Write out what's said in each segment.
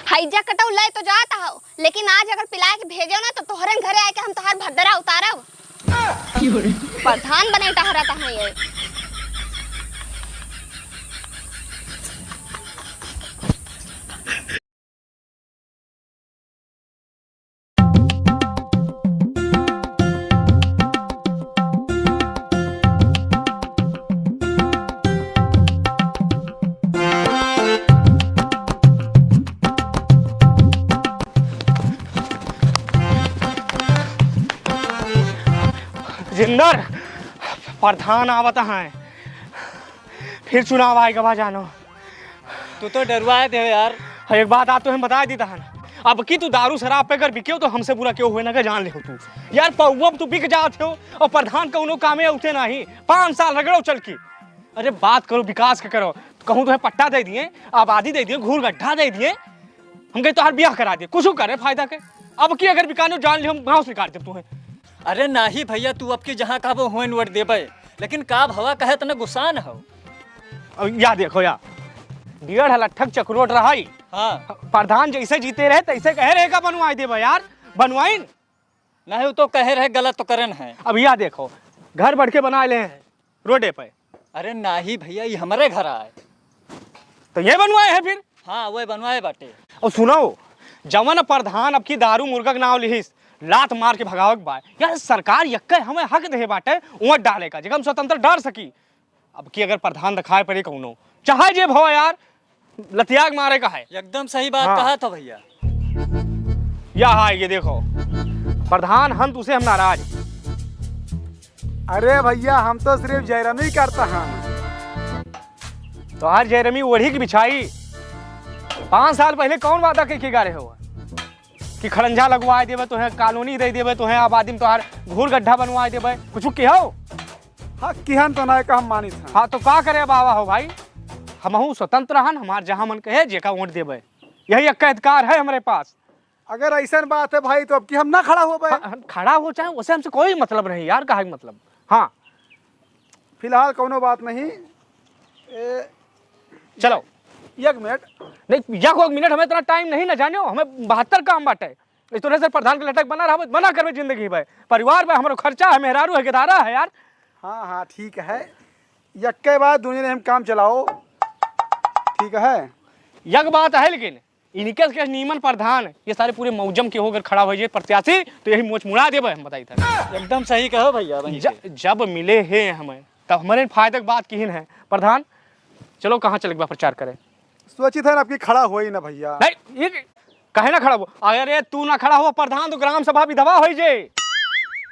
हैजा कटौ ले तो जाता हो, लेकिन आज अगर पिलाए के भेजो ना तो तोहरे घरे आके हम तोहार भद्दरा उतारब। प्रधान बने टहरा तहां ये। जिंदर प्रधान आवत है, फिर चुनाव आएगा जानो। तू तो डरवाए थे यार। एक बात आप तो हम बता दी था, अब की तू दारू शराब पे कर बिके हो तो हमसे बुरा क्यों हुए ना, जान ले हो तू यार। पौवा तू बिक जाते हो और प्रधान कौनो कामे उठे नहीं, 5 साल रगड़ो चल की। अरे बात करो विकास के करो, कहूँ तो पट्टा दे दिए, आबादी दे दिए, घूर गड्ढा दे दिए, हम कहीं तो हर ब्याह करा दिए, कुछ करे फायदा के। अब की अगर बिकाने जान ले हम गाँव से निकाल दे तुम्हें। अरे नाही भैया, तू अब की जहाँ का वो हुए नोट देबे, लेकिन काब हवा कहे तो न गुस्सा न हो। या देखो यार, 1.5 लट्ठक चक्रोट रहा। हाँ, प्रधान जैसे जीते रहे तैसे कहे रहेगा बनवाई देबे यार, बनवाइन नहीं वो तो कहे रहे, गलत तो करन है। अब या देखो घर बढ़ के बना ले हैं रोडे पे। अरे नाही भैया, ये हमारे घर आए तो ये बनवाए हैं फिर। हाँ वो बनवाए बाटे। और सुनो, जवन प्रधान अब की दारू मुर्गा के नाव लिहिस, लात मार के भगावक बा यार। सरकार यक्के हमें हक दे बाटे उमट डाले का, जगह हम स्वतंत्र डर सकी। अब की अगर प्रधान दिखाए पड़े कौनो चाहे जे भो यार, लतियाग मारे का है। एकदम सही बात कहा था भैया। या हाँ ये देखो प्रधान हम तुसे हम नाराज। अरे भैया हम तो सिर्फ जयरामी करता हैं। तो हर जयरमी ओढ़ी की बिछाई 5 साल पहले कौन वादा के गा रहे हो कि खड़ंजा लगवाए देवे तुम्हें, कॉलोनी दे देवे तुम्हें, आबादी में तोहार घूर गड्ढा बनवाए देवे, कुछ के हो। हाँ किहन तो ना का हम मानी था। हाँ तो का करे बाबा हो भाई, हमहू स्वतंत्र हन, हमार जहाँ मन कहे जेका वोट देवे, यही एक अधिकार है हमारे पास। अगर ऐसा बात है भाई तो अब कि हम ना खड़ा हो पाए। हाँ, खड़ा हो चाहे उसे हमसे कोई मतलब नहीं यार, कहा मतलब। हाँ फिलहाल कोनो बात नहीं। चलो 1 मिनट नहीं, या को मिनट, हमें इतना टाइम नहीं ना जाने, हमें 72 काम बाटे। इस तरह से प्रधान के लटक बना रहा बना करवे जिंदगी भाई, परिवार में हमारा खर्चा है, मेहरारू है, गेदारा है यार। हाँ हाँ ठीक है, यक्के बाद दुनिया ने हम काम चलाओ, ठीक है। यक बात है, लेकिन इनके के नीमन प्रधान ये सारे पूरे मौजम के होकर खड़ा हो जाए प्रत्याशी तो यही मोच मुड़ा देवे, हम बताई था। एकदम सही कहो भैया। जब मिले हैं हमें तब हमारे फायदे की बात किन है प्रधान। चलो कहाँ चले प्रचार करें। सोचित है ना आपकी खड़ा हो ही ना भैया। नहीं ये कहे ना खड़ा हो, अरे तू ना खड़ा हो प्रधान तो ग्राम सभा विधवा हो जाए।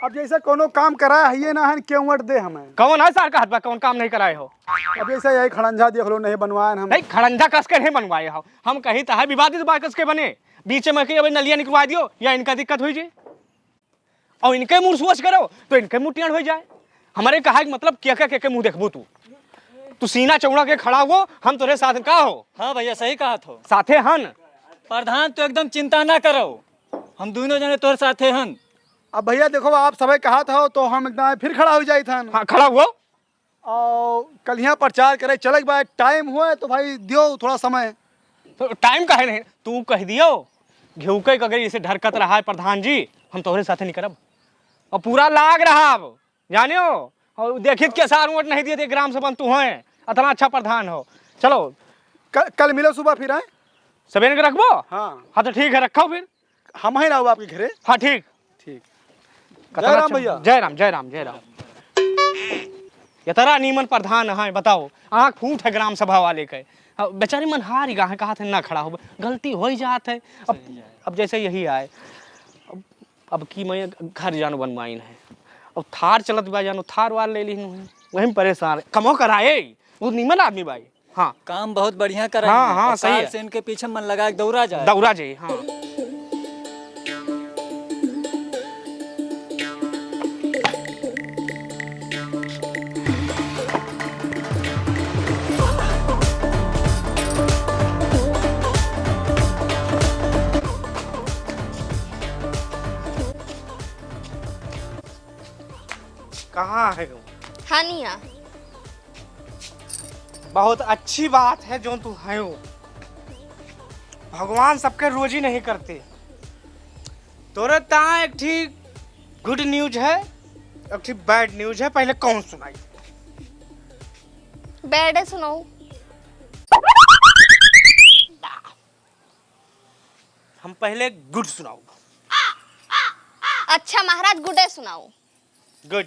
अब जैसा कोनो काम कराया है ये ना है क्यों वोट दे हमें। कौन है सर का हाथ कौन काम नहीं कराए हो। अब जैसा यही खड़ंजा देख लो नहीं बनवाए हम। नहीं खड़ंजा कस के नहीं बनवाए हो, हम कहीं तो है विवादित बात कस के बने, बीच में कहीं नलिया निकलवा दियो या इनका दिक्कत हो जाए और इनके मुंह सोच करो तो इनके मुंह टेढ़ हो जाए। हमारे कहा मतलब क्या क्या के मुंह देखबो तू सीना चौड़ा के खड़ा हो, हम तुरे साथ का हो। हाँ भैया सही कहा थो, साथे हन। प्रधान तो एकदम चिंता ना करो, हम दोनों जने तोर साथे हन। अब भैया देखो आप सबे कहा था तो हम एकदम फिर खड़ा हो जाए था। हाँ खड़ा हुआ और कल यहाँ प्रचार करे चले भाई, टाइम हुआ है तो भाई दियो थोड़ा समय। तो टाइम का है नहीं, तू कह दियो घेऊ के अगर इसे ढरकत रहा है प्रधान जी, हम तोहरे साथे नहीं करब और पूरा लाग रहा अब जानियो। और देखित के सार वोट नहीं दिए थे ग्राम सभा तू है, इतना अच्छा प्रधान हो। चलो कल मिलो सुबह फिर आए सवेरे के रखबो। हाँ हाँ तो ठीक है रखो फिर, हम ही रहो आपके घरे। हाँ ठीक ठीक। जय राम भैया। जय राम जय राम जय राम। ये तरह नीमन प्रधान है बताओ, आँख फूट है ग्राम सभा वाले के। बेचारी मन हार ही गा कहा थे ना खड़ा हो, गलती हो ही जात है। अब जैसे यही आए, अब की मैं घर जानो बनवाइन है, अब थार चलत बा जानो थार वाल ले ली वही परेशान कमो कराए, वो नीमन आदमी भाई। हाँ काम बहुत बढ़िया कर। हाँ हाँ सही है, से इनके पीछे मन लगा दौड़ा जाए दौड़ा जाए। हाँ कहाँ है वो? हानिया बहुत अच्छी बात है जो तू है हो। भगवान सबके रोजी नहीं करते। तोरे तहाँ एक ठीक गुड न्यूज है, एक ठीक बैड न्यूज है। पहले कौन सुनाई? बैड है सुनाओ। हम पहले गुड सुनाओ। अच्छा महाराज गुड है सुनाओ। गुड।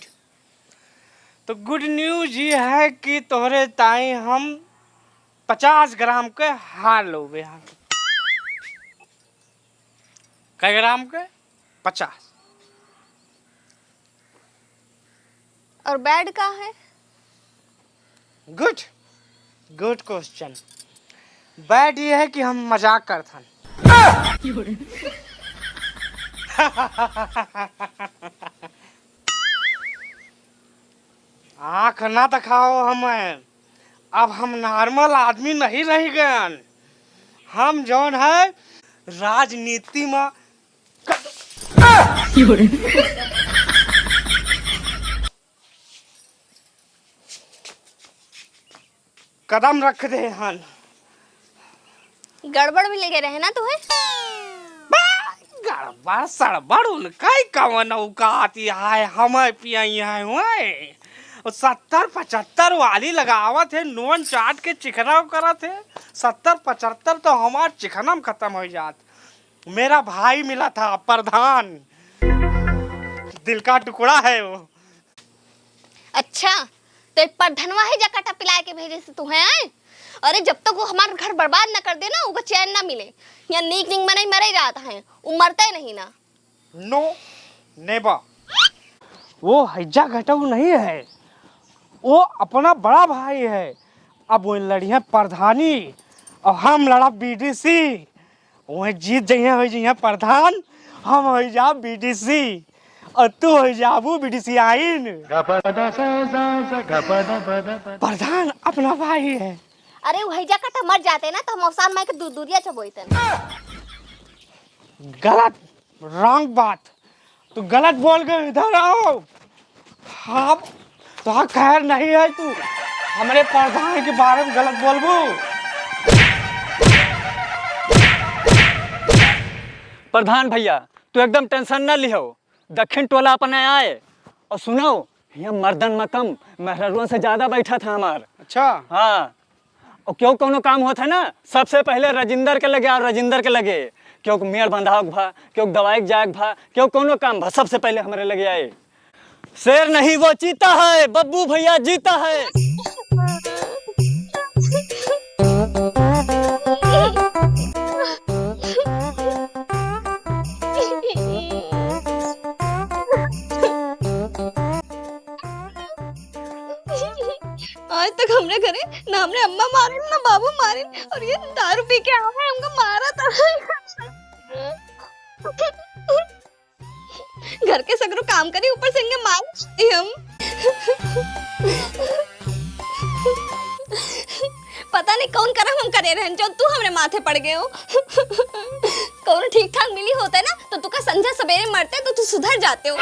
तो गुड न्यूज ये है कि तोहरे ताई हम 50 ग्राम के हार लोगे। कै ग्राम के? 50। और बैड का है? Good, good question. बैड ये है कि हम मजाक करथन। आँख ना दिखाओ हमें। अब हम नॉर्मल आदमी नहीं रह गए। हम जौन है राजनीति में कदम रख दे हन। गड़बड़ भी लगे रहे ना तुम्हें? गड़बड़ सड़बड़ उनका ही कवन औकात है। हमें पियाई है हुए 70-75 वाली लगावत है। नोन चाट के चिकना करत है। 70-75 तो हमार चिकना में खत्म हो जात। मेरा भाई मिला था प्रधान, दिल का टुकड़ा है वो। अच्छा तो प्रधनवा है जकाटा पिलाए के भेजे से तुम्हें आए? अरे जब तक वो हमारा घर बर्बाद ना कर दे ना उनको चैन ना मिले। या नीक नीक मनाई मरे जाता है, वो मरता ही नहीं ना। No never. वो हैजा घटऊ नहीं है, वो अपना बड़ा भाई है। अब वो लड़िया प्रधानी और हम लड़ा बीडीसी। वो जीत जाइए हो जाइए प्रधान, हम हो जा बीडीसी और तू हो जाबू बीडीसी आइन। प्रधान अपना भाई है। अरे वही जकाटा मर जाते ना तो हम अवसान में के दूरिया चबोइतन। गलत, रॉन्ग बात। तू गलत बोल गए। इधर आओ। हाँ तो खैर नहीं है। तू हमारे प्रधान के बारे में गलत बोलबू। प्रधान भैया तू एकदम टेंशन ना लिहो। दक्षिण टोला अपने आए और सुनो यहाँ मर्दन में कम मेहरुआ से ज्यादा बैठा था हमार। अच्छा हाँ और क्यों कोनो काम होता है ना सबसे पहले राजिंदर के लगे और राजिंदर के लगे। क्यों मेयर बंधाव भा, क्यों दवाई जाग भा, क्यों कोनो काम भा, सबसे पहले हमारे लगे आए। शेर नहीं वो चीता है, बब्बू भैया जीता है। आज तक हमरे घरे ना हमरे अम्मा मारे ना बाबू मारे और ये दारू पी के आवे हमको मारा था। घर के सगरो काम करी ऊपर से इनके मार हम। पता नहीं कौन करम हम करे रहन जो तू हमरे माथे पड़ गए हो। कौन ठीक ठाक मिली होता है ना तो तू का संध्या सवेरे मरते तो तू सुधर जाते हो।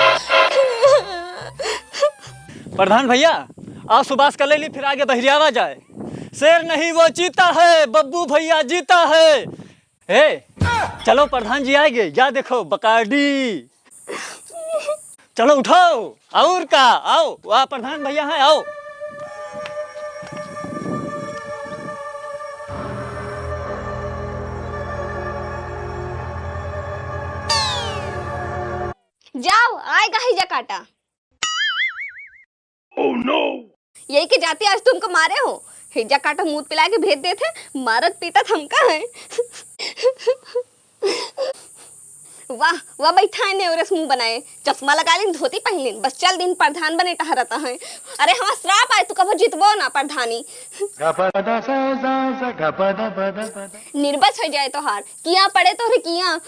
प्रधान भैया आज सुभाष कर ले फिर आगे बहरियावा जाए। शेर नहीं वो चीता है, बब्बू भैया जीता है। ए चलो प्रधान जी आएंगे, या देखो बकाडी। चलो उठाओ और का आओ, वहाँ प्रधान भैया हैं आओ। जाओ आएगा ही जकाटा। Oh no. यही के जाते आज तुमको मारे हो। हिजा काटा मुंह पिला के भेज देते, मारत पीता थमका है। वाह वाह बैठा है नेवरस मुंह बनाए, चश्मा लगा लेन, धोती पहन लेन, बस चल दिन प्रधान बने टहरता है। अरे हमारा श्राप आए तू कब जीतबो ना प्रधानी। निर्बस हो जाए तो हार किया पड़े तो रे किया।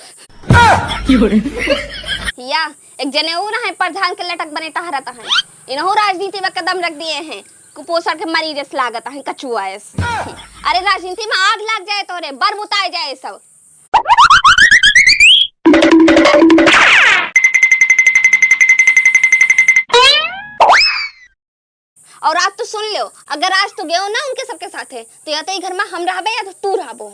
या एक जने और है प्रधान के लटक बने टहरता है। इन्हों राजनीति में कदम रख दिए हैं, कुपोषण के मरीज लागत है कचुआ। अरे राजनीति में आग लग जाए तो रे बर बुताए जाए सब। और आज तो सुन लो, अगर आज तू गयो ना उनके सबके साथ है तो या तो घर में हम रहबे या तो तू रहबो।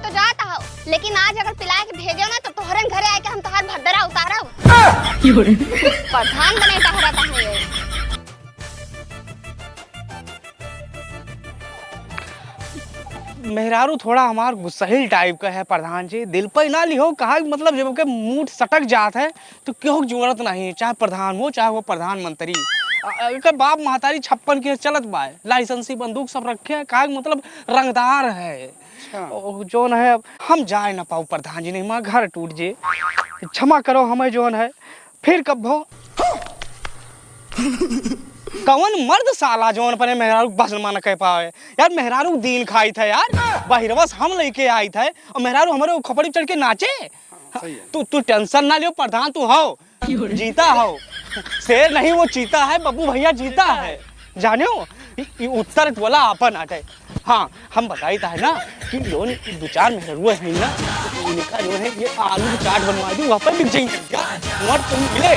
तो जाता हो, लेकिन आज अगर पिला के भेजो ना तो तोहरे घरे आके हम तोहार भद्दरा उतारब। प्रधान बने टहराता है ये। मेहरारू थोड़ा हमार गुस्सहिल टाइप का है प्रधान जी, दिल पर ना लिहो, कहा मतलब जब के मूड सटक जात है तो क्यों जरूरत नहीं, चाहे प्रधान हो चाहे वो प्रधानमंत्री। एकर बाप महतारी 56 के चलत बा, लाइसेंसी बंदूक सब रखे हैं, कहा मतलब रंगदार है। जोन है हम जाए ना पाऊ प्रधान जी, नहीं माँ घर टूट जे, क्षमा करो हमें जोन है, फिर कब हो कौन मर्द साला जोन पर मेहरारू बस न कह पाए यार। मेहरारू दीन खाई था यार, बहिरवस हम लेके आई थे और मेहरारू हमारे खोपड़ी चढ़ के नाचे। तू टेंशन ना लियो प्रधान, तू हो जीता हो, शेर नहीं वो चीता है, बब्बू भैया जीता है जाने हो। उत्तर बोला अपन आटे। हाँ हम बताई था ना कि जो 2-4 मेहरारू है ना, इनका जो है ये आलू चाट बनवा दी, वहाँ पर बिक जाएंगे तुम मिले।